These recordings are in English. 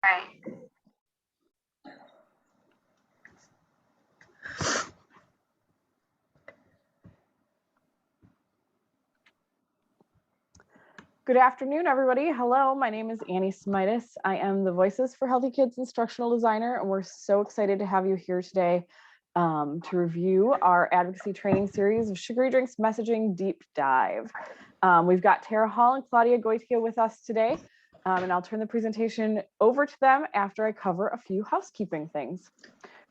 Right. Good afternoon, everybody. Hello, my name is Annie Smitis. I am the Voices for Healthy Kids instructional designer, and we're so excited to have you here today to review our advocacy training series of Sugary Drinks Messaging Deep Dive. We've got Tara Hall and Claudia Goitia with us today, and I'll turn the presentation over to them after I cover a few housekeeping things.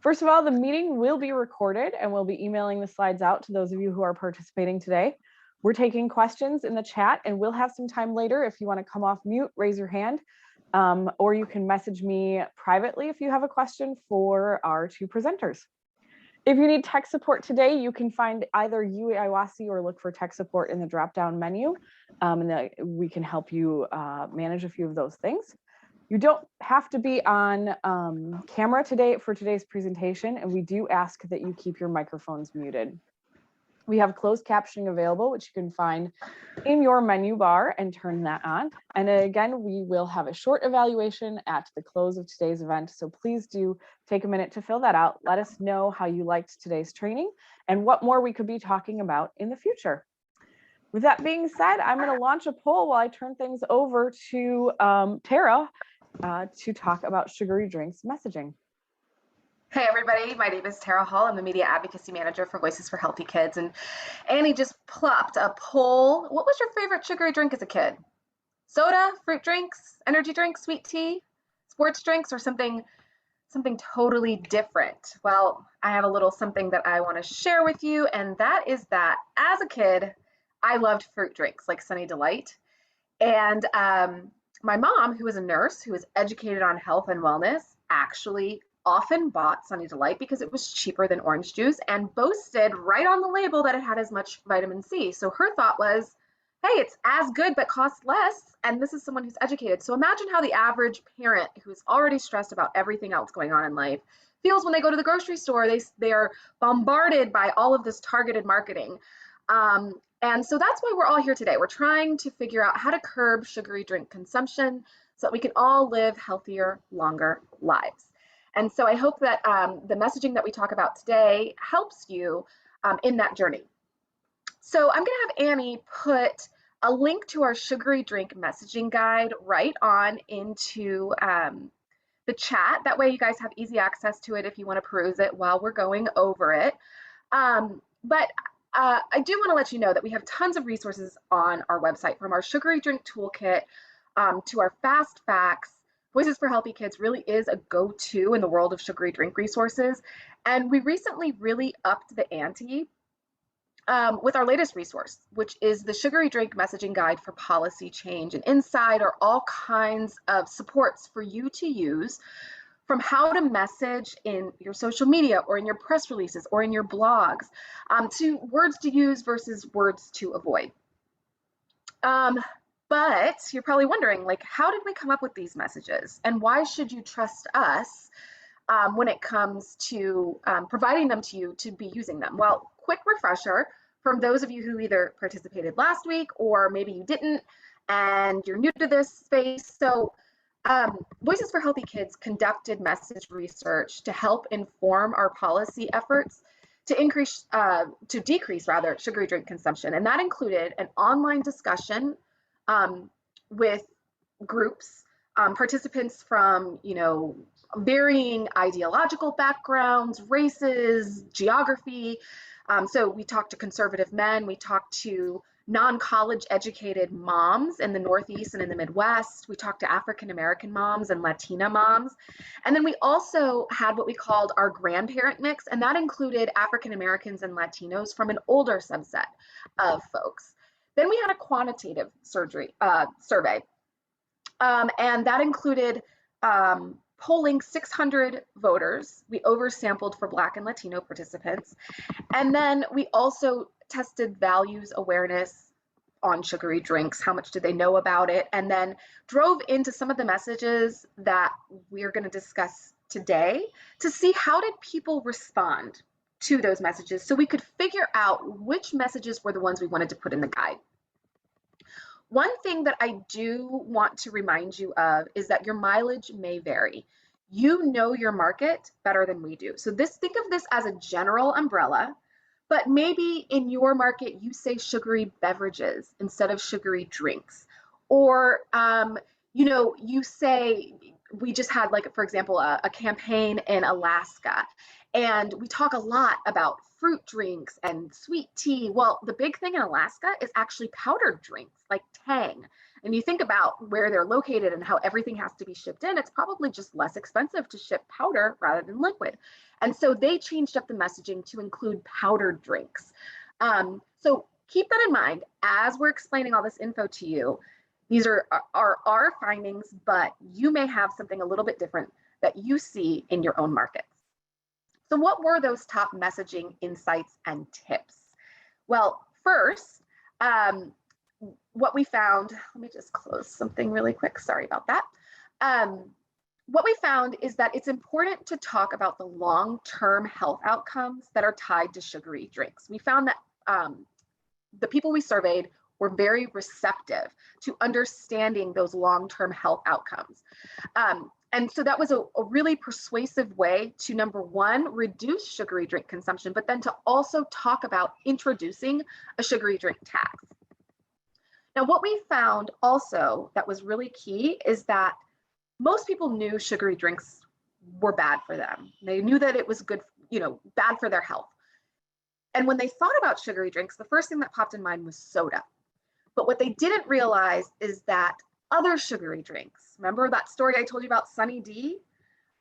First of all, the meeting will be recorded, and we'll be emailing the slides out to those of you who are participating today. We're taking questions in the chat, and we'll have some time later. If you want to come off mute, raise your hand, or you can message me privately if you have a question for our two presenters. If you need tech support today, you can find either UAIWASI or look for tech support in the drop-down menu, and we can help you manage a few of those things. You don't have to be on camera today for today's presentation, and we do ask that you keep your microphones muted. We have closed captioning available, which you can find in your menu bar and turn that on. And again, we will have a short evaluation at the close of today's event. So please do take a minute to fill that out. Let us know how you liked today's training and what more we could be talking about in the future. With that being said, I'm going to launch a poll while I turn things over to Tara to talk about Sugary Drinks messaging. Hey everybody, my name is Tara Hall. I'm the Media Advocacy Manager for Voices for Healthy Kids, and Annie just plopped a poll. What was your favorite sugary drink as a kid? Soda, fruit drinks, energy drinks, sweet tea, sports drinks, or something totally different? Well, I have a little something that I want to share with you, and that is that as a kid, I loved fruit drinks like Sunny Delight. And my mom, who is a nurse, who is educated on health and wellness, actually often bought Sunny Delight because it was cheaper than orange juice and boasted right on the label that it had as much vitamin C. So her thought was, hey, it's as good but costs less, and this is someone who's educated. So imagine how the average parent who's already stressed about everything else going on in life feels when they go to the grocery store. They are bombarded by all of this targeted marketing. And so that's why we're all here today. We're trying to figure out how to curb sugary drink consumption so that we can all live healthier, longer lives. And so I hope that the messaging that we talk about today helps you in that journey. So I'm going to have Annie put a link to our sugary drink messaging guide right on into the chat. That way you guys have easy access to it if you want to peruse it while we're going over it. But I do want to let you know that we have tons of resources on our website, from our sugary drink toolkit to our fast facts. Voices for Healthy Kids really is a go-to in the world of sugary drink resources. And we recently really upped the ante with our latest resource, which is the Sugary Drink Messaging Guide for Policy Change. And inside are all kinds of supports for you to use, from how to message in your social media or in your press releases or in your blogs, to words to use versus words to avoid. But you're probably wondering, like, how did we come up with these messages, and why should you trust us when it comes to providing them to you to be using them? Well, quick refresher from those of you who either participated last week or maybe you didn't and you're new to this space. So Voices for Healthy Kids conducted message research to help inform our policy efforts to decrease sugary drink consumption. And that included an online discussion with groups, participants from, varying ideological backgrounds, races, geography. So we talked to conservative men, we talked to non-college educated moms in the Northeast and in the Midwest. We talked to African-American moms and Latina moms. And then we also had what we called our grandparent mix, and that included African-Americans and Latinos from an older subset of folks. Then we had a quantitative survey, and that included polling 600 voters. We oversampled for Black and Latino participants. And then we also tested values awareness on sugary drinks. How much did they know about it? And then drove into some of the messages that we're going to discuss today to see how did people respond to those messages so we could figure out which messages were the ones we wanted to put in the guide. One thing that I do want to remind you of is that your mileage may vary. You know your market better than we do. So think of this as a general umbrella, but maybe in your market you say sugary beverages instead of sugary drinks. Or you say we just had, like, for example, a campaign in Alaska, and we talk a lot about fruit drinks and sweet tea. Well, the big thing in Alaska is actually powdered drinks like Tang. And you think about where they're located and how everything has to be shipped in, it's probably just less expensive to ship powder rather than liquid. And so they changed up the messaging to include powdered drinks. So keep that in mind as we're explaining all this info to you. These are our findings, but you may have something a little bit different that you see in your own markets. So what were those top messaging insights and tips? Well, first, what we found, let me just close something really quick. Sorry about that. What we found is that it's important to talk about the long-term health outcomes that are tied to sugary drinks. We found that the people we surveyed were very receptive to understanding those long-term health outcomes. And so that was a really persuasive way to, number one, reduce sugary drink consumption, but then to also talk about introducing a sugary drink tax. Now, what we found also that was really key is that most people knew sugary drinks were bad for them. They knew that it was bad for their health. And when they thought about sugary drinks, the first thing that popped in mind was soda. But what they didn't realize is that other sugary drinks, remember that story I told you about Sunny D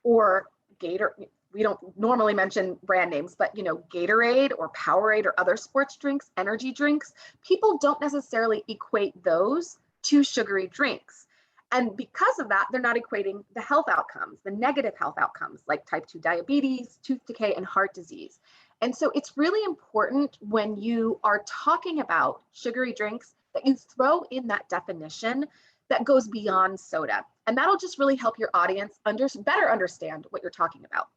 or Gator? We don't normally mention brand names, but Gatorade or Powerade or other sports drinks, energy drinks, people don't necessarily equate those to sugary drinks. And because of that, they're not equating the health outcomes, the negative health outcomes like type 2 diabetes, tooth decay, and heart disease. And so it's really important when you are talking about sugary drinks that you throw in that definition that goes beyond soda. And that'll just really help your audience better understand what you're talking about.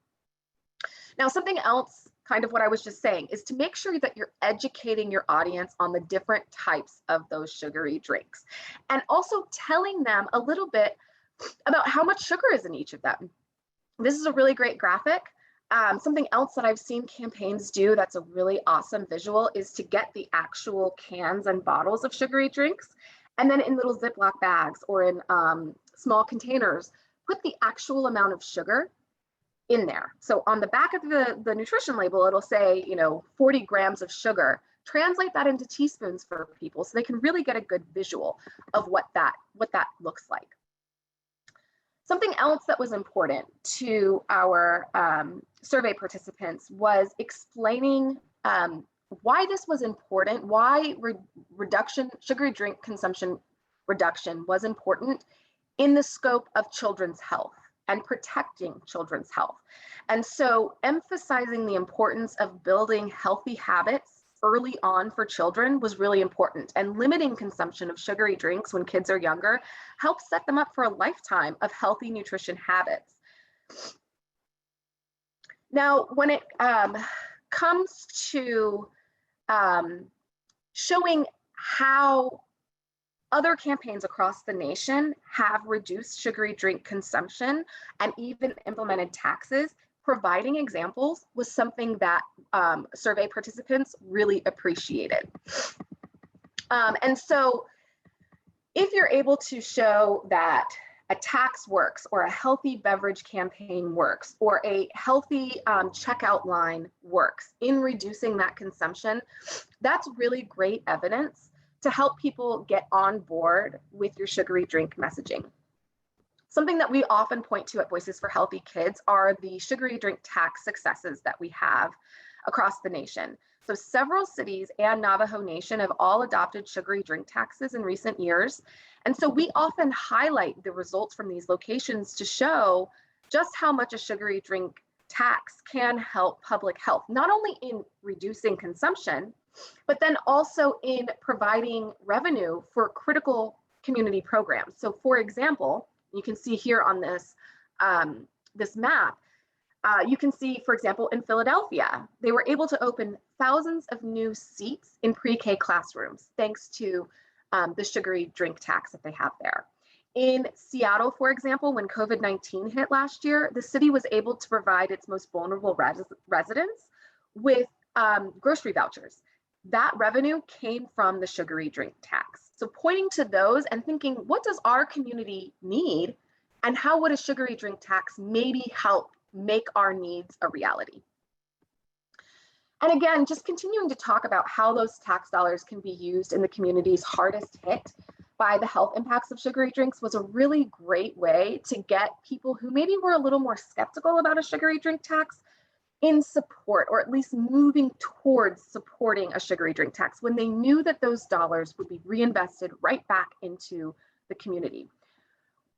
Now, something else, kind of what I was just saying, is to make sure that you're educating your audience on the different types of those sugary drinks, and also telling them a little bit about how much sugar is in each of them. This is a really great graphic. Something else that I've seen campaigns do that's a really awesome visual is to get the actual cans and bottles of sugary drinks, and then in little Ziploc bags or in small containers, put the actual amount of sugar in there. So on the back of the nutrition label, it'll say, 40 grams of sugar. Translate that into teaspoons for people so they can really get a good visual of what that looks like. Something else that was important to our survey participants was explaining why this was important, why sugary drink consumption reduction was important in the scope of children's health and protecting children's health. And so emphasizing the importance of building healthy habits early on for children was really important, and limiting consumption of sugary drinks when kids are younger helps set them up for a lifetime of healthy nutrition habits. Now, when it comes to showing how other campaigns across the nation have reduced sugary drink consumption and even implemented taxes, providing examples was something that survey participants really appreciated. And so if you're able to show that a tax works, or a healthy beverage campaign works, or a healthy checkout line works in reducing that consumption, that's really great evidence to help people get on board with your sugary drink messaging. Something that we often point to at Voices for Healthy Kids are the sugary drink tax successes that we have across the nation. So several cities and Navajo Nation have all adopted sugary drink taxes in recent years. And so we often highlight the results from these locations to show just how much a sugary drink tax can help public health, not only in reducing consumption, but then also in providing revenue for critical community programs. So for example, you can see here on this, this map, you can see, for example, in Philadelphia, they were able to open thousands of new seats in pre-K classrooms, thanks to the sugary drink tax that they have there. In Seattle, for example, when COVID-19 hit last year, the city was able to provide its most vulnerable residents with grocery vouchers. That revenue came from the sugary drink tax. So pointing to those and thinking, what does our community need? And how would a sugary drink tax maybe help make our needs a reality? And again, just continuing to talk about how those tax dollars can be used in the communities hardest hit by the health impacts of sugary drinks was a really great way to get people who maybe were a little more skeptical about a sugary drink tax in support, or at least moving towards supporting a sugary drink tax when they knew that those dollars would be reinvested right back into the community.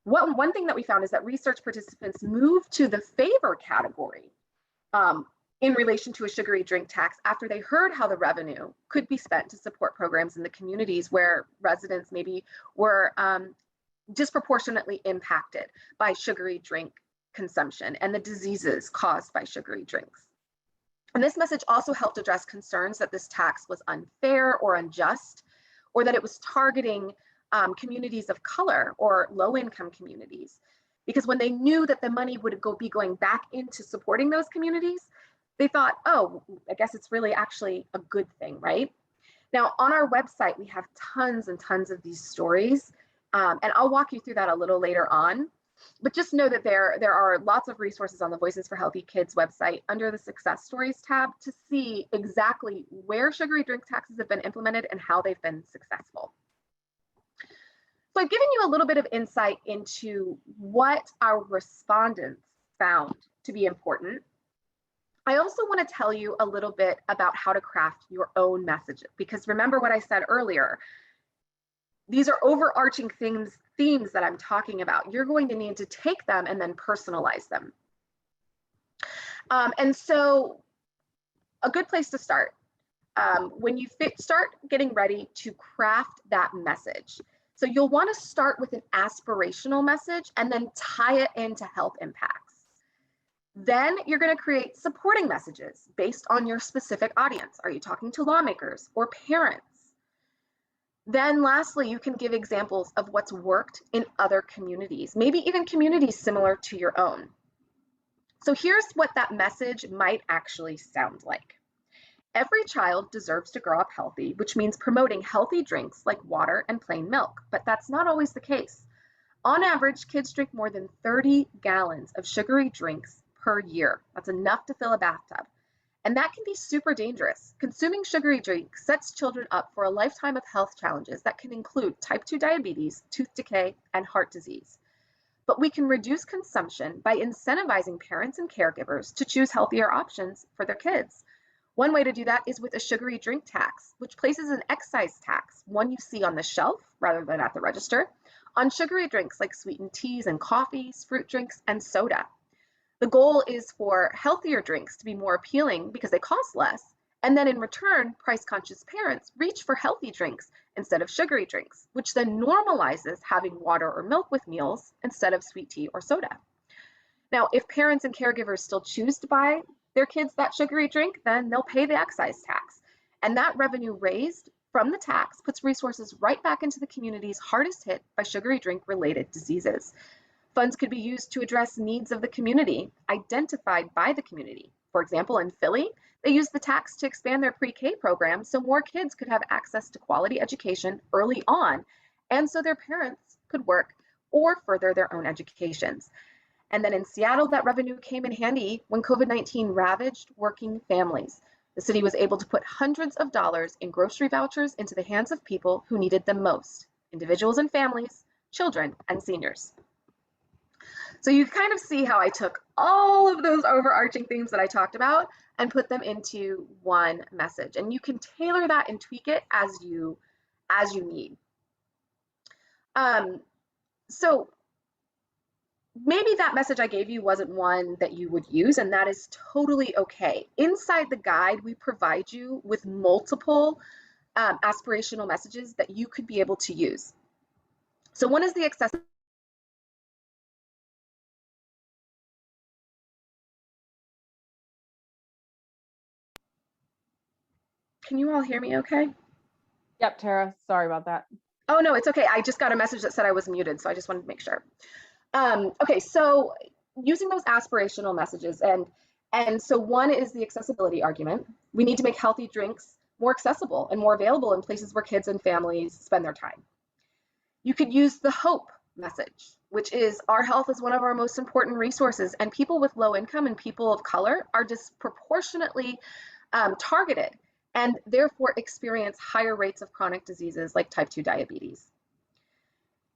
One thing that we found is that research participants moved to the favor category in relation to a sugary drink tax after they heard how the revenue could be spent to support programs in the communities where residents maybe were disproportionately impacted by sugary drink consumption and the diseases caused by sugary drinks. And this message also helped address concerns that this tax was unfair or unjust, or that it was targeting communities of color or low-income communities. Because when they knew that the money would be going back into supporting those communities, they thought, oh, I guess it's really actually a good thing, right? Now, on our website, we have tons and tons of these stories, and I'll walk you through that a little later on. But just know that there are lots of resources on the Voices for Healthy Kids website under the Success Stories tab to see exactly where sugary drink taxes have been implemented and how they've been successful. So I've given you a little bit of insight into what our respondents found to be important. I also want to tell you a little bit about how to craft your own message, because remember what I said earlier, these are overarching themes that I'm talking about. You're going to need to take them and then personalize them. And so a good place to start, when you start getting ready to craft that message. So you'll want to start with an aspirational message and then tie it into health impacts. Then you're going to create supporting messages based on your specific audience. Are you talking to lawmakers or parents? Then lastly, you can give examples of what's worked in other communities, maybe even communities similar to your own. So here's what that message might actually sound like. Every child deserves to grow up healthy, which means promoting healthy drinks like water and plain milk, but that's not always the case. On average, kids drink more than 30 gallons of sugary drinks per year. That's enough to fill a bathtub. And that can be super dangerous. Consuming sugary drinks sets children up for a lifetime of health challenges that can include type 2 diabetes, tooth decay, and heart disease. But we can reduce consumption by incentivizing parents and caregivers to choose healthier options for their kids. One way to do that is with a sugary drink tax, which places an excise tax, one you see on the shelf rather than at the register, on sugary drinks like sweetened teas and coffees, fruit drinks, and soda. The goal is for healthier drinks to be more appealing because they cost less, and then in return, price-conscious parents reach for healthy drinks instead of sugary drinks, which then normalizes having water or milk with meals instead of sweet tea or soda. Now, if parents and caregivers still choose to buy their kids that sugary drink, then they'll pay the excise tax. And that revenue raised from the tax puts resources right back into the communities hardest hit by sugary drink-related diseases. Funds could be used to address needs of the community identified by the community. For example, in Philly, they used the tax to expand their pre-K program so more kids could have access to quality education early on, and so their parents could work or further their own educations. And then in Seattle, that revenue came in handy when COVID-19 ravaged working families. The city was able to put hundreds of dollars in grocery vouchers into the hands of people who needed them most, individuals and families, children, and seniors. So you kind of see how I took all of those overarching themes that I talked about and put them into one message. And you can tailor that and tweak it as you need. So maybe that message I gave you wasn't one that you would use, and that is totally okay. Inside the guide, we provide you with multiple aspirational messages that you could be able to use. So one is the accessibility. Can you all hear me okay? Yep, Tara, sorry about that. Oh, no, it's okay. I just got a message that said I was muted, so I just wanted to make sure. Okay, so using those aspirational messages, and so one is the accessibility argument. We need to make healthy drinks more accessible and more available in places where kids and families spend their time. You could use the hope message, which is our health is one of our most important resources, and people with low income and people of color are disproportionately targeted and therefore experience higher rates of chronic diseases like type 2 diabetes.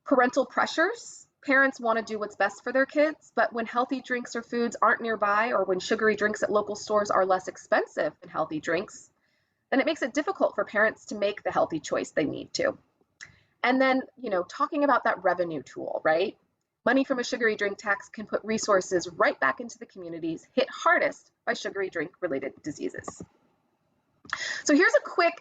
Parental pressures. Parents want to do what's best for their kids, but when healthy drinks or foods aren't nearby, or when sugary drinks at local stores are less expensive than healthy drinks, then it makes it difficult for parents to make the healthy choice they need to. And then, talking about that revenue tool, right? Money from a sugary drink tax can put resources right back into the communities hit hardest by sugary drink related diseases. So here's a quick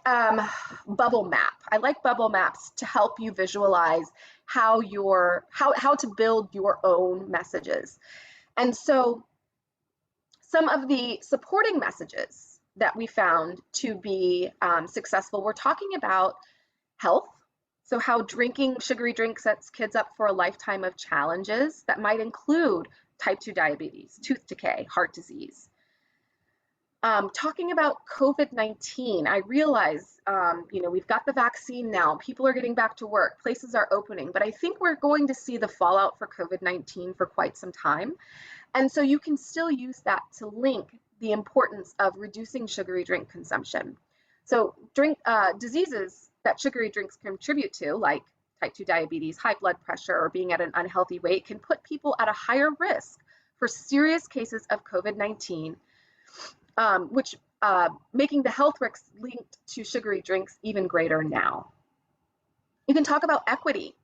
bubble map. I like bubble maps to help you visualize how to build your own messages. And so some of the supporting messages that we found to be successful, we're talking about health. So how drinking sugary drinks sets kids up for a lifetime of challenges that might include type 2 diabetes, tooth decay, heart disease. Talking about COVID-19, I realize, we've got the vaccine now, people are getting back to work, places are opening, but I think we're going to see the fallout for COVID-19 for quite some time. And so you can still use that to link the importance of reducing sugary drink consumption. So diseases that sugary drinks contribute to, like type 2 diabetes, high blood pressure, or being at an unhealthy weight, can put people at a higher risk for serious cases of COVID-19, which making the health risks linked to sugary drinks even greater now. You can talk about equity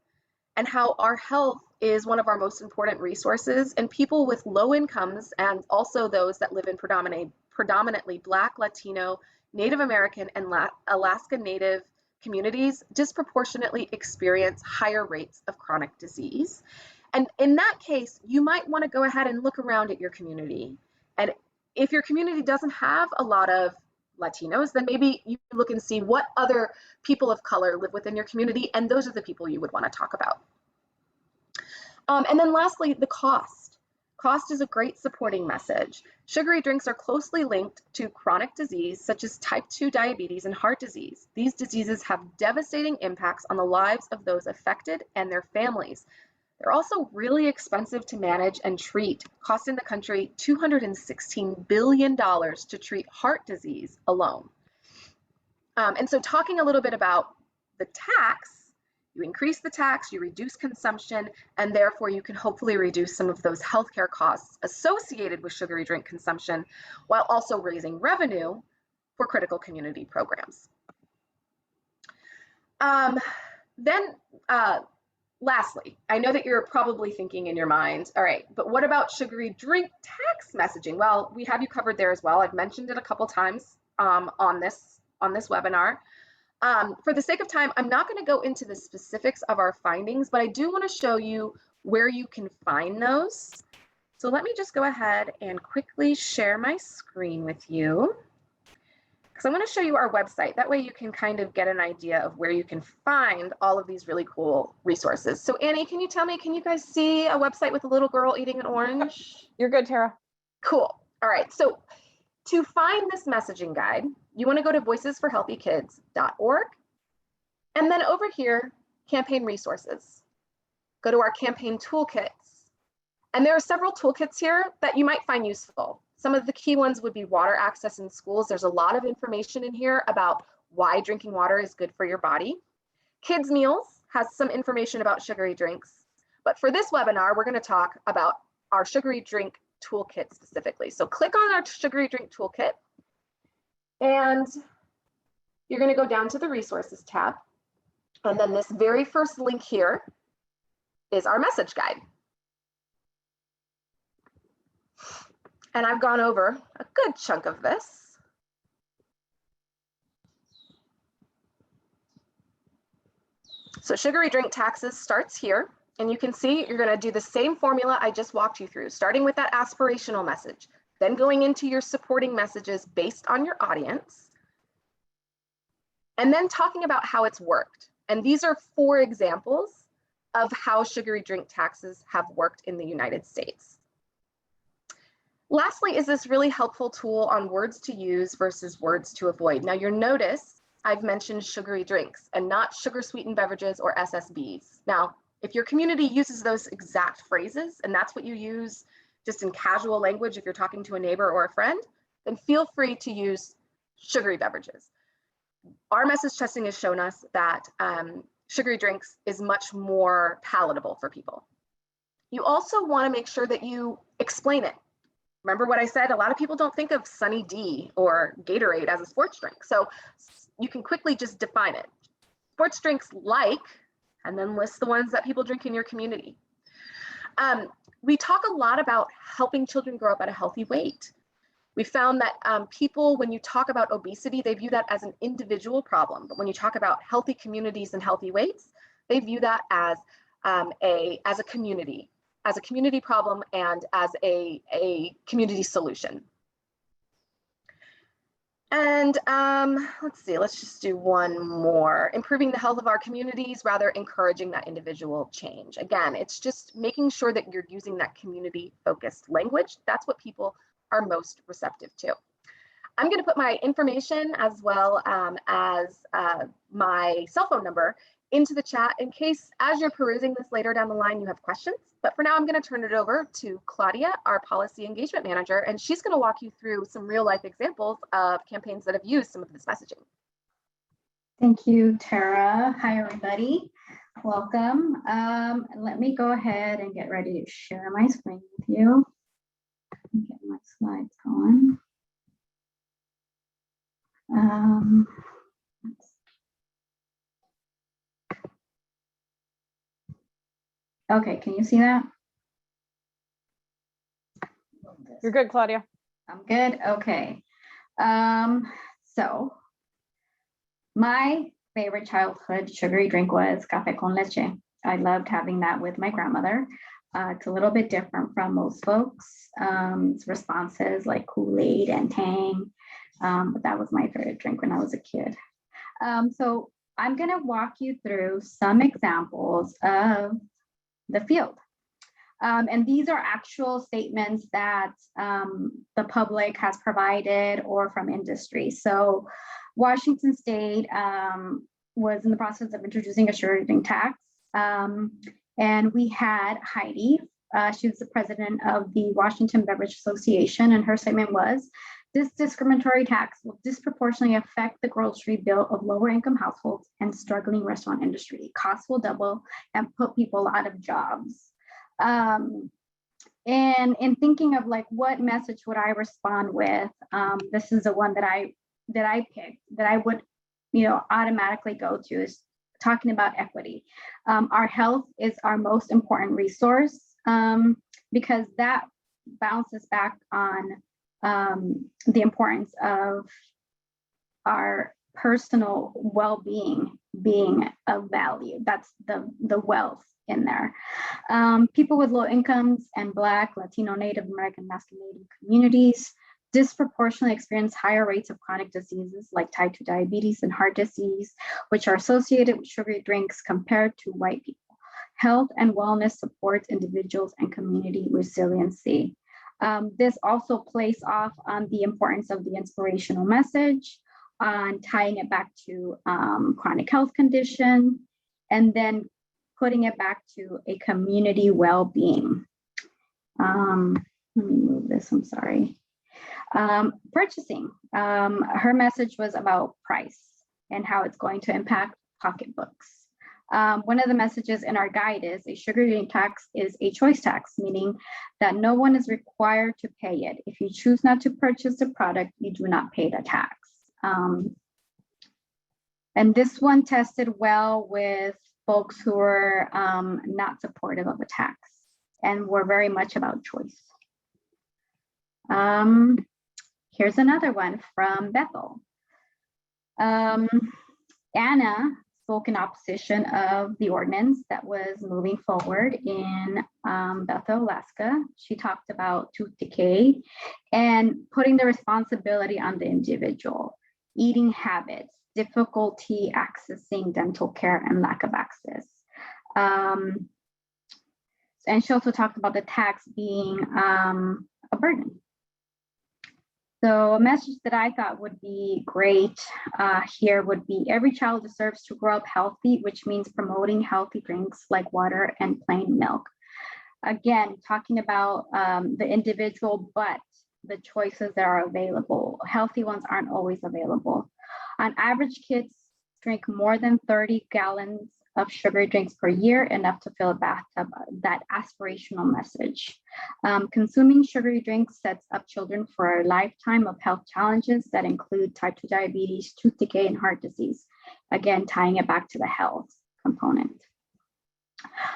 and how our health is one of our most important resources, and people with low incomes and also those that live in predominantly Black, Latino, Native American, and Alaska Native communities disproportionately experience higher rates of chronic disease. And in that case, you might want to go ahead and look around at your community. And if your community doesn't have a lot of Latinos, then maybe you look and see what other people of color live within your community, and those are the people you would want to talk about. And then lastly, the cost. Cost is a great supporting message. Sugary drinks are closely linked to chronic disease such as type 2 diabetes and heart disease. These diseases have devastating impacts on the lives of those affected and their families. They're also really expensive to manage and treat, costing the country $216 billion to treat heart disease alone. And so talking a little bit about the tax, you increase the tax, you reduce consumption, and therefore you can hopefully reduce some of those healthcare costs associated with sugary drink consumption, while also raising revenue for critical community programs. Lastly, I know that you're probably thinking in your mind, all right, but what about sugary drink tax messaging? Well, we have you covered there as well. I've mentioned it a couple times on this webinar. For the sake of time, I'm not going to go into the specifics of our findings, but I do want to show you where you can find those. So let me just go ahead and quickly share my screen with you, because I want to show you our website. That way you can kind of get an idea of where you can find all of these really cool resources. So Annie, can you tell me, can you guys see a website with a little girl eating an orange? You're good, Tara. Cool. All right. So to find this messaging guide, you want to go to voicesforhealthykids.org. And then over here, campaign resources. Go to our campaign toolkits. And there are several toolkits here that you might find useful. Some of the key ones would be water access in schools. There's a lot of information in here about why drinking water is good for your body. Kids Meals has some information about sugary drinks. But for this webinar, we're going to talk about our sugary drink toolkit specifically. So click on our sugary drink toolkit, and you're going to go down to the resources tab. And then this very first link here is our message guide. And I've gone over a good chunk of this. So sugary drink taxes starts here. And you can see you're going to do the same formula I just walked you through, starting with that aspirational message, then going into your supporting messages based on your audience, and then talking about how it's worked. And these are 4 examples of how sugary drink taxes have worked in the United States. Lastly, is this really helpful tool on words to use versus words to avoid? Now you'll notice I've mentioned sugary drinks and not sugar sweetened beverages or SSBs. Now, if your community uses those exact phrases and that's what you use just in casual language if you're talking to a neighbor or a friend, then feel free to use sugary beverages. Our message testing has shown us that sugary drinks is much more palatable for people. You also want to make sure that you explain it. Remember what I said? A lot of people don't think of Sunny D or Gatorade as a sports drink. So you can quickly just define it. Sports drinks like, and then list the ones that people drink in your community. We talk a lot about helping children grow up at a healthy weight. We found that people, when you talk about obesity, they view that as an individual problem. But when you talk about healthy communities and healthy weights, they view that as a community problem and as a community solution. And let's see, let's just do one more. Improving the health of our communities, rather encouraging that individual change. Again, it's just making sure that you're using that community-focused language. That's what people are most receptive to. I'm going to put my information as well as my cell phone number into the chat in case, as you're perusing this later down the line, you have questions. But for now, I'm going to turn it over to Claudia, our policy engagement manager, and she's going to walk you through some real life examples of campaigns that have used some of this messaging. Thank you, Tara. Hi, everybody. Welcome. Let me go ahead and get ready to share my screen with you. Get my slides going. Okay, can you see that? You're good, Claudia. I'm good. Okay. So my favorite childhood sugary drink was café con leche. I loved having that with my grandmother. It's a little bit different from most folks' responses like Kool-Aid and Tang, but that was my favorite drink when I was a kid. So I'm going to walk you through some examples of the field. And these are actual statements that the public has provided or from industry. So Washington State was in the process of introducing a sugar drink tax. And we had Heidi, she was the president of the Washington Beverage Association, and her statement was, this discriminatory tax will disproportionately affect the grocery bill of lower income households and struggling restaurant industry. Costs will double and put people out of jobs. And in thinking of like, what message would I respond with? This is the one that I picked, that I would, automatically go to, is talking about equity. Our health is our most important resource, because that bounces back on the importance of our personal well-being being of value. That's the wealth in there. People with low incomes and Black, Latino, Native American, masculine communities disproportionately experience higher rates of chronic diseases like type 2 diabetes and heart disease, which are associated with sugary drinks compared to white people. Health and wellness supports individuals and community resiliency. This also plays off on the importance of the inspirational message, on tying it back to chronic health condition, and then putting it back to a community well-being. Let me move this, I'm sorry. Purchasing, her message was about price and how it's going to impact pocketbooks. One of the messages in our guide is a sugar drink tax is a choice tax, meaning that no one is required to pay it. If you choose not to purchase the product, you do not pay the tax. And this one tested well with folks who were not supportive of a tax and were very much about choice. Here's another one from Bethel. Anna spoke in opposition of the ordinance that was moving forward in Bethel, Alaska. She talked about tooth decay and putting the responsibility on the individual, eating habits, difficulty accessing dental care and lack of access. And she also talked about the tax being a burden. So a message that I thought would be great here would be every child deserves to grow up healthy, which means promoting healthy drinks like water and plain milk. Again, talking about the individual, but the choices that are available. Healthy ones aren't always available. On average, kids drink more than 30 gallons of sugary drinks per year, enough to fill a bathtub, that aspirational message. Consuming sugary drinks sets up children for a lifetime of health challenges that include type 2 diabetes, tooth decay, and heart disease. Again, tying it back to the health component.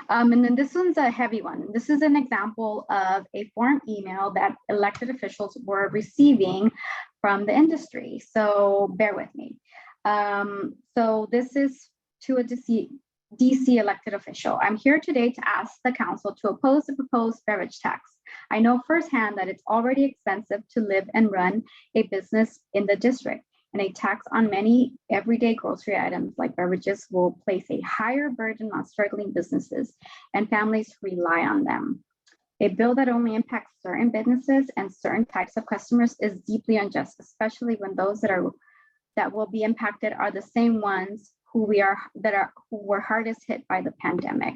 And then this one's a heavy one. This is an example of a foreign email that elected officials were receiving from the industry. So bear with me. So this is to a DC elected official. I'm here today to ask the council to oppose the proposed beverage tax. I know firsthand that it's already expensive to live and run a business in the district, and a tax on many everyday grocery items like beverages will place a higher burden on struggling businesses and families who rely on them. A bill that only impacts certain businesses and certain types of customers is deeply unjust, especially when those that will be impacted are the same ones who were hardest hit by the pandemic.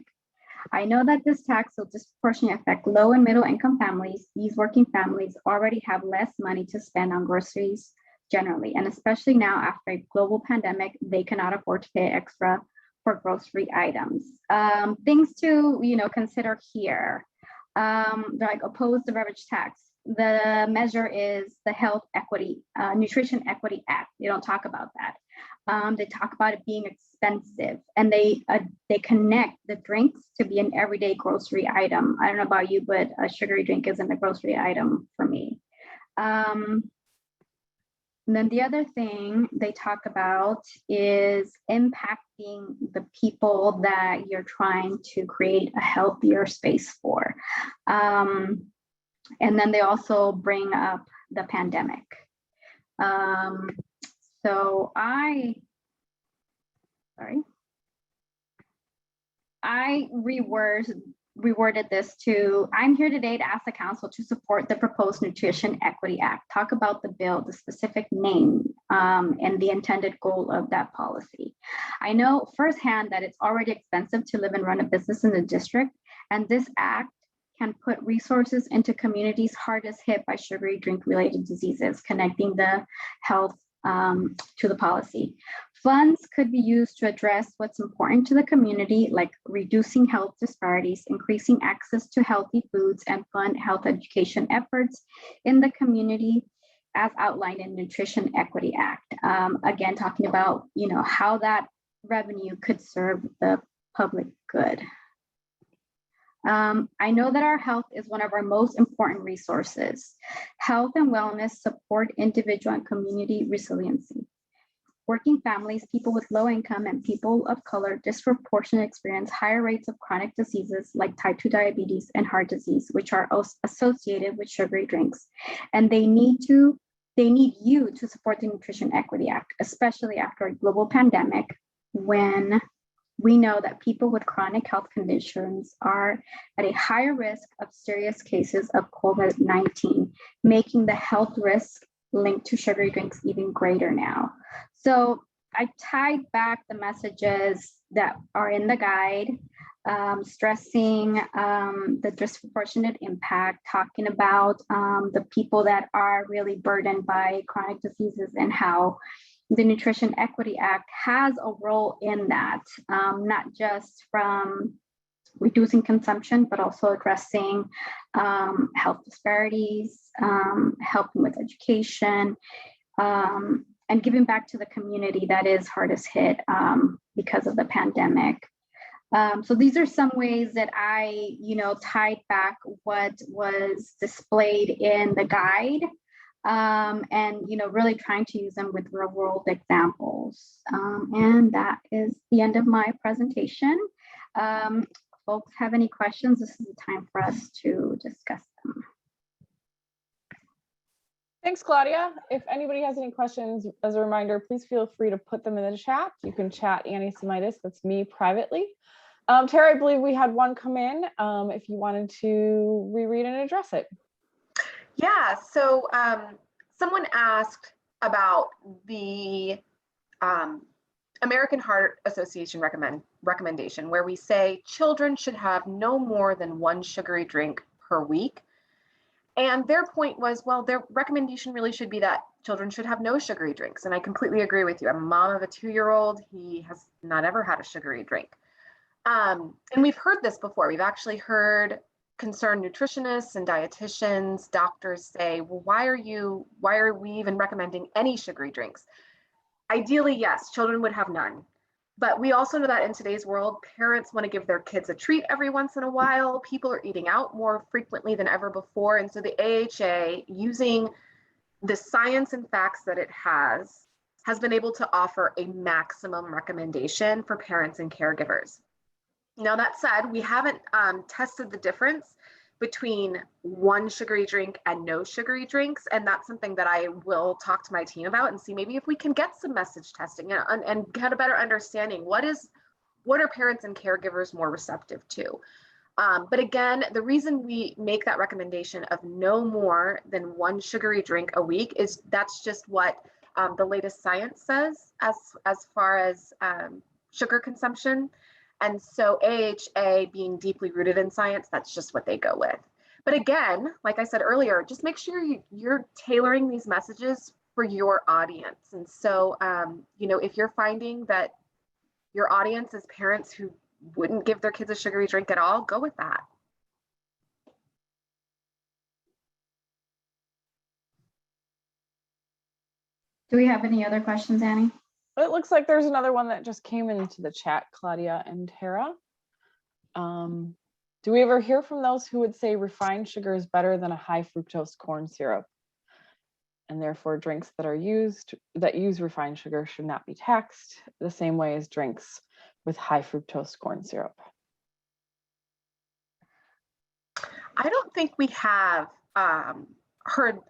I know that this tax will disproportionately affect low and middle income families. These working families already have less money to spend on groceries generally, and especially now after a global pandemic, they cannot afford to pay extra for grocery items. Things to consider here, like oppose the beverage tax. The measure is the Health Equity, Nutrition Equity Act. They don't talk about that. They talk about it being expensive, and they connect the drinks to be an everyday grocery item. I don't know about you, but a sugary drink isn't a grocery item for me. And then the other thing they talk about is impacting the people that you're trying to create a healthier space for. And then they also bring up the pandemic. So I reworded this to, I'm here today to ask the council to support the proposed Nutrition Equity Act. Talk about the bill, the specific name, and the intended goal of that policy. I know firsthand that it's already expensive to live and run a business in the district, and this act can put resources into communities hardest hit by sugary drink-related diseases, connecting the health to the policy. Funds could be used to address what's important to the community, like reducing health disparities, increasing access to healthy foods, and fund health education efforts in the community as outlined in Nutrition Equity Act. Again, talking about how that revenue could serve the public good. I know that our health is one of our most important resources. Health and wellness support individual and community resiliency. Working families, people with low income, and people of color disproportionately experience higher rates of chronic diseases like type 2 diabetes and heart disease, which are associated with sugary drinks. And they need you to support the Nutrition Equity Act, especially after a global pandemic, when we know that people with chronic health conditions are at a higher risk of serious cases of COVID-19, making the health risk linked to sugary drinks even greater now. So I tied back the messages that are in the guide, stressing the disproportionate impact, talking about the people that are really burdened by chronic diseases and how the Nutrition Equity Act has a role in that, not just from reducing consumption, but also addressing health disparities, helping with education, and giving back to the community that is hardest hit because of the pandemic. So these are some ways that I, tied back what was displayed in the guide. And really trying to use them with real world examples. And that is the end of my presentation. Folks have any questions? This is the time for us to discuss them. Thanks, Claudia. If anybody has any questions, as a reminder, please feel free to put them in the chat. You can chat Annie Semitis, that's me, privately. Tara, I believe we had one come in, if you wanted to reread and address it. Yeah, so someone asked about the American Heart Association recommendation, where we say children should have no more than one sugary drink per week. And their point was, well, their recommendation really should be that children should have no sugary drinks. And I completely agree with you. I'm a mom of a 2-year-old. He has not ever had a sugary drink. And we've heard this before. We've actually heard concerned nutritionists and dietitians, doctors say, well, why are we even recommending any sugary drinks? Ideally, yes, children would have none. But we also know that in today's world, parents want to give their kids a treat every once in a while. People are eating out more frequently than ever before. And so the AHA, using the science and facts that it has been able to offer a maximum recommendation for parents and caregivers. Now, that said, we haven't tested the difference between one sugary drink and no sugary drinks. And that's something that I will talk to my team about and see maybe if we can get some message testing and get a better understanding. What are parents and caregivers more receptive to? But again, the reason we make that recommendation of no more than one sugary drink a week is that's just what the latest science says as far as sugar consumption. And so AHA being deeply rooted in science, that's just what they go with. But again, like I said earlier, just make sure you're tailoring these messages for your audience. And so, if you're finding that your audience is parents who wouldn't give their kids a sugary drink at all, go with that. Do we have any other questions, Annie? It looks like there's another one that just came into the chat, Claudia and Tara. Do we ever hear from those who would say refined sugar is better than a high fructose corn syrup? And therefore drinks that use refined sugar should not be taxed the same way as drinks with high fructose corn syrup. I don't think we have heard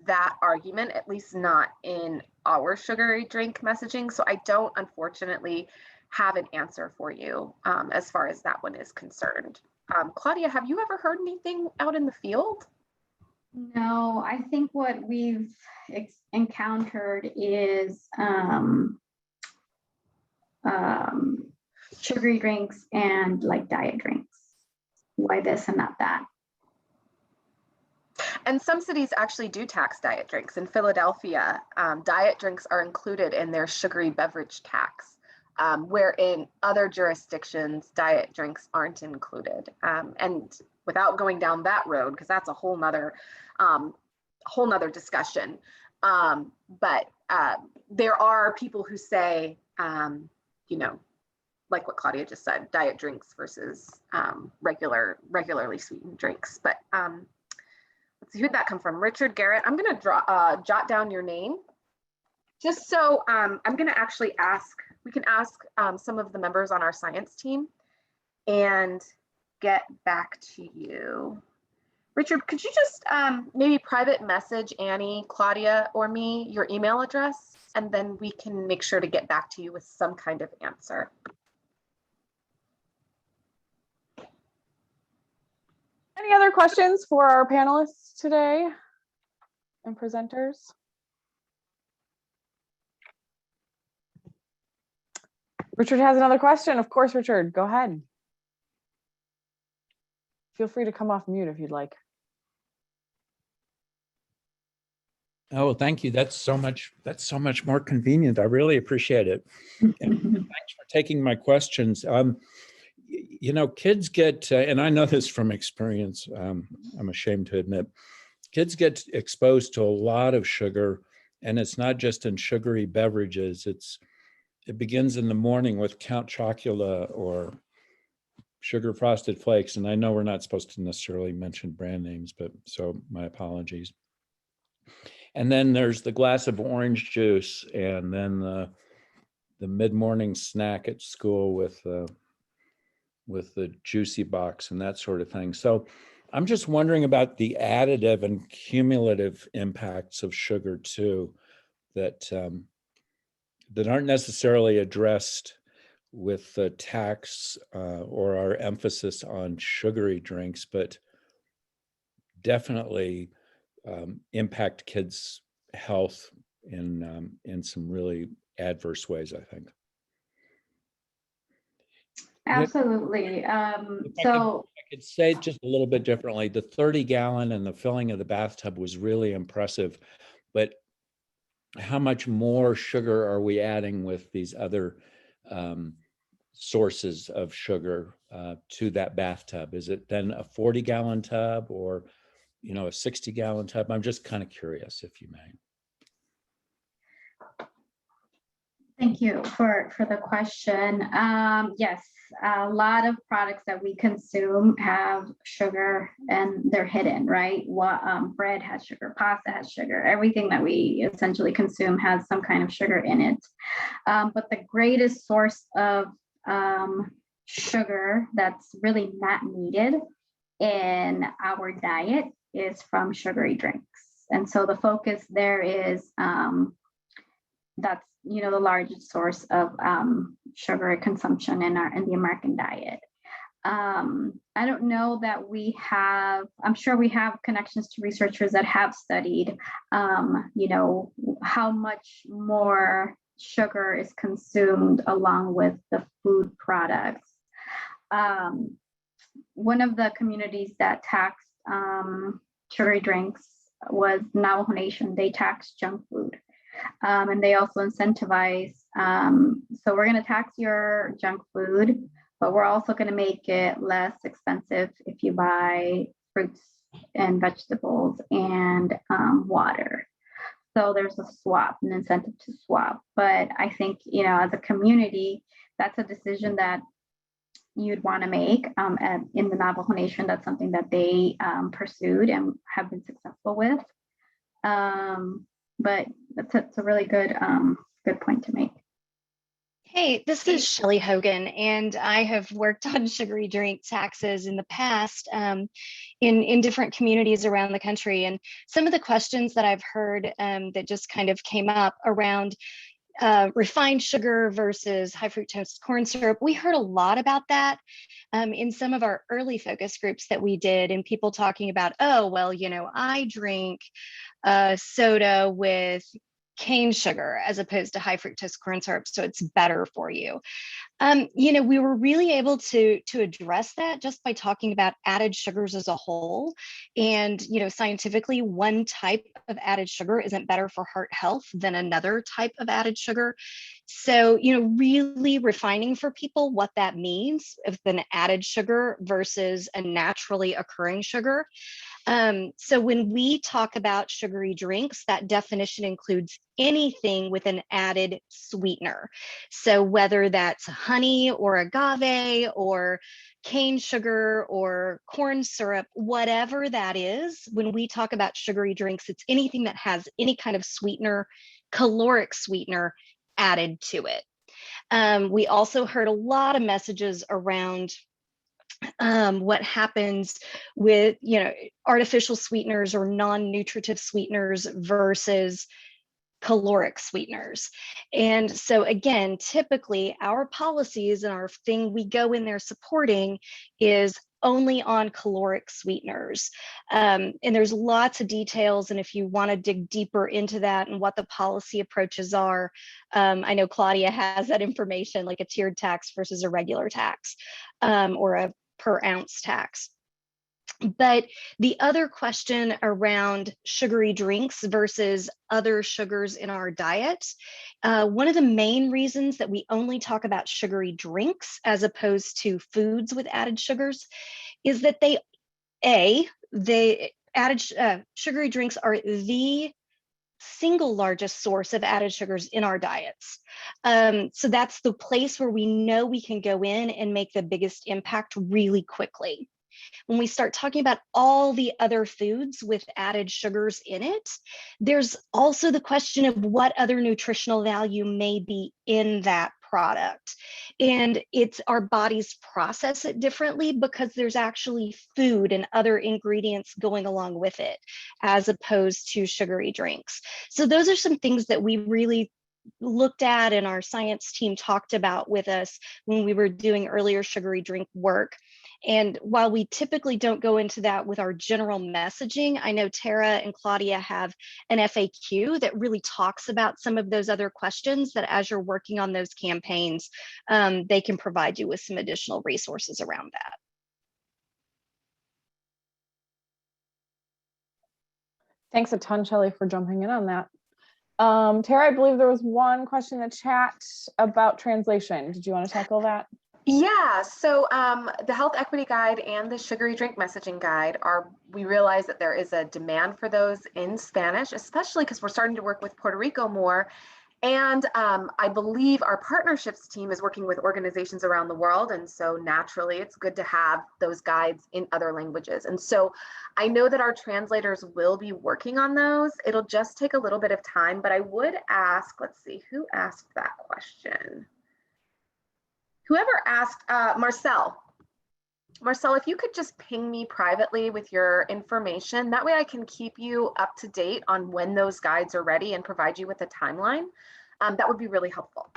that argument, at least not in our sugary drink messaging. So I don't, unfortunately, have an answer for you as far as that one is concerned. Claudia, have you ever heard anything out in the field? No, I think what we've encountered is sugary drinks and like diet drinks. Why this and not that? And some cities actually do tax diet drinks. In Philadelphia, diet drinks are included in their sugary beverage tax, where in other jurisdictions, diet drinks aren't included. And without going down that road, because that's a whole nother discussion. But there are people who say, like what Claudia just said, diet drinks versus regularly sweetened drinks. But let's see, who'd that come from? Richard Garrett. I'm going to jot down your name, just so I'm going to actually we can ask some of the members on our science team and get back to you. Richard, could you just maybe private message Annie, Claudia, or me your email address, and then we can make sure to get back to you with some kind of answer. Any other questions for our panelists today and presenters? Richard has another question. Of course, Richard, go ahead. Feel free to come off mute if you'd like. Oh, thank you. That's so much more convenient. I really appreciate it. And thanks for taking my questions. Kids get, and I know this from experience, I'm ashamed to admit, kids get exposed to a lot of sugar, and it's not just in sugary beverages. It begins in the morning with Count Chocula or sugar frosted flakes. And I know we're not supposed to necessarily mention brand names, but so my apologies. And then there's the glass of orange juice, and then the mid-morning snack at school with the juicy box and that sort of thing. So I'm just wondering about the additive and cumulative impacts of sugar too, that that aren't necessarily addressed with the tax or our emphasis on sugary drinks, but definitely impact kids' health in some really adverse ways, I think. Absolutely. I could say it just a little bit differently. The 30-gallon and the filling of the bathtub was really impressive, but how much more sugar are we adding with these other sources of sugar to that bathtub? Is it then a 40-gallon tub or, a 60-gallon tub? I'm just kind of curious, if you may. Thank you for the question. Yes, a lot of products that we consume have sugar and they're hidden, right? Bread has sugar, pasta has sugar, everything that we essentially consume has some kind of sugar in it. But the greatest source of sugar that's really not needed in our diet is from sugary drinks. And so the focus there is that's the largest source of sugar consumption in the American diet. I don't know that I'm sure we have connections to researchers that have studied, how much more sugar is consumed along with the food products. One of the communities that taxed sugary drinks was Navajo Nation. They taxed junk food. And they also incentivize, so we're going to tax your junk food, but we're also going to make it less expensive if you buy fruits and vegetables and water. So there's a swap, an incentive to swap. But I think, as a community, that's a decision that you'd want to make. And in the Navajo Nation, that's something that they pursued and have been successful with. But that's a really good point to make. Hey, this is Shelley Hogan, and I have worked on sugary drink taxes in the past in different communities around the country. And some of the questions that I've heard that just kind of came up around refined sugar versus high fructose corn syrup, we heard a lot about that in some of our early focus groups that we did, and people talking about, oh, well, I drink soda with cane sugar as opposed to high fructose corn syrup, so it's better for you. We were really able to address that just by talking about added sugars as a whole. And, scientifically, one type of added sugar isn't better for heart health than another type of added sugar. So, really refining for people what that means with an added sugar versus a naturally occurring sugar. So when we talk about sugary drinks, that definition includes anything with an added sweetener. So whether that's honey or agave or cane sugar or corn syrup, whatever that is, when we talk about sugary drinks, it's anything that has any kind of sweetener, caloric sweetener added to it. We also heard a lot of messages around what happens with artificial sweeteners or non-nutritive sweeteners versus caloric sweeteners. And so again, typically our policies and our thing we go in there supporting is only on caloric sweeteners. And there's lots of details. And if you want to dig deeper into that and what the policy approaches are, I know Claudia has that information, like a tiered tax versus a regular tax, or a per ounce tax. But the other question around sugary drinks versus other sugars in our diet, one of the main reasons that we only talk about sugary drinks as opposed to foods with added sugars is that sugary drinks are the single largest source of added sugars in our diets. So that's the place where we know we can go in and make the biggest impact really quickly. When we start talking about all the other foods with added sugars in it, there's also the question of what other nutritional value may be in that product. And it's our bodies process it differently because there's actually food and other ingredients going along with it, as opposed to sugary drinks. So those are some things that we really looked at and our science team talked about with us when we were doing earlier sugary drink work. And while we typically don't go into that with our general messaging, I know Tara and Claudia have an FAQ that really talks about some of those other questions that as you're working on those campaigns, they can provide you with some additional resources around that. Thanks a ton, Shelley, for jumping in on that. Tara, I believe there was one question in the chat about translation. Did you want to tackle that? Yeah, so the Health Equity Guide and the Sugary Drink Messaging Guide we realize that there is a demand for those in Spanish, especially because we're starting to work with Puerto Rico more. And I believe our partnerships team is working with organizations around the world. And so naturally, it's good to have those guides in other languages. And so I know that our translators will be working on those. It'll just take a little bit of time, but I would ask, let's see, who asked that question? Whoever asked, Marcel. Marcel, if you could just ping me privately with your information, that way I can keep you up to date on when those guides are ready and provide you with a timeline. That would be really helpful.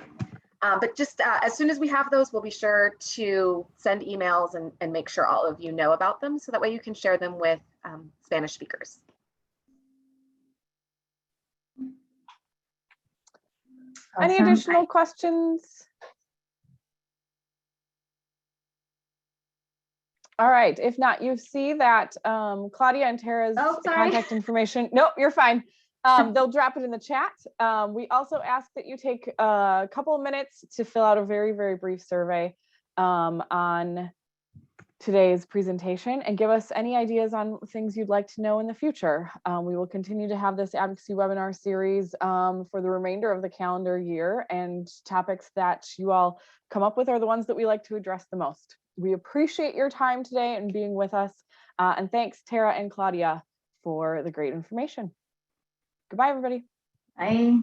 But just as soon as we have those, we'll be sure to send emails and make sure all of you know about them, so that way you can share them with Spanish speakers. Awesome. Any additional questions? All right, if not, you see that Claudia and Tara's contact information. Nope, you're fine. They'll drop it in the chat. We also ask that you take a couple of minutes to fill out a very, very brief survey on today's presentation and give us any ideas on things you'd like to know in the future. We will continue to have this advocacy webinar series for the remainder of the calendar year, and topics that you all come up with are the ones that we like to address the most. We appreciate your time today and being with us. And thanks, Tara and Claudia, for the great information. Goodbye, everybody. Bye.